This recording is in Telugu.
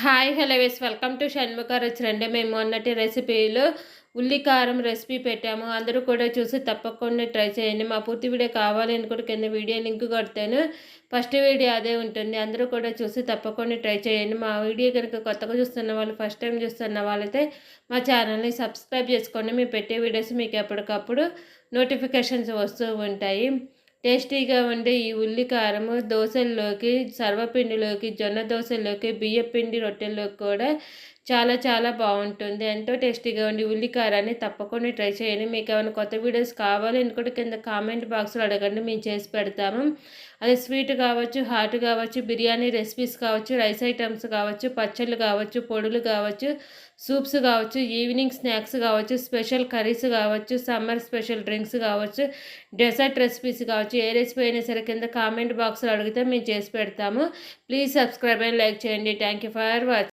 Hi hello ways welcome to Shanmukha రుచి రండి. మేము మొన్నటి రెసిపీలో ఉల్లి కారం రెసిపీ పెట్టాము. అందరూ కూడా చూసి తప్పకుండా ట్రై చేయండి. మా పూర్తి వీడియో కావాలి అనుకుంటే కింద వీడియో లింక్ కొడతాను. ఫస్ట్ వీడియో అదే ఉంటుంది. అందరూ కూడా చూసి తప్పకుండా ట్రై చేయండి. మా వీడియో కనుక కొత్తగా చూస్తున్న వాళ్ళు, ఫస్ట్ టైం చూస్తున్న వాళ్ళైతే మా ఛానల్ని సబ్స్క్రైబ్ చేసుకోండి. మేము పెట్టే వీడియోస్ మీకు ఎప్పటికప్పుడు నోటిఫికేషన్స్ వస్తూ ఉంటాయి. టేస్టీగా ఉండే ఈ ఉల్లి కారము దోశల్లోకి, సర్వపిండిలోకి, జొన్న దోశల్లోకి, బియ్యపిండి రొట్టెల్లోకి కూడా చాలా చాలా బాగుంటుంది. ఎంతో టేస్టీగా ఉండి ఉల్లి కారాన్ని తప్పకుండా ట్రై చేయండి. మీకు ఏమైనా కొత్త వీడియోస్ కావాలి అనుకుంటే కింద కామెంట్ బాక్స్లో అడగండి, మేము చేసి పెడతాము. అది స్వీట్ కావచ్చు, హాట్ కావచ్చు, బిర్యానీ రెసిపీస్ కావచ్చు, రైస్ ఐటమ్స్ కావచ్చు, పచ్చళ్ళు కావచ్చు, పొడులు కావచ్చు, సూప్స్ కావచ్చు, ఈవినింగ్ స్నాక్స్ కావచ్చు, స్పెషల్ కర్రీస్ కావచ్చు, సమ్మర్ స్పెషల్ డ్రింక్స్ కావచ్చు, డెసర్ట్ రెసిపీస్ కావచ్చు, ఏ రెసిపీ అయినా సరే కింద కామెంట్ బాక్స్లో అడిగితే మేము చేసి పెడతాము. ప్లీజ్ సబ్స్క్రైబ్ అండ్ లైక్ చేయండి. Thank you for watching.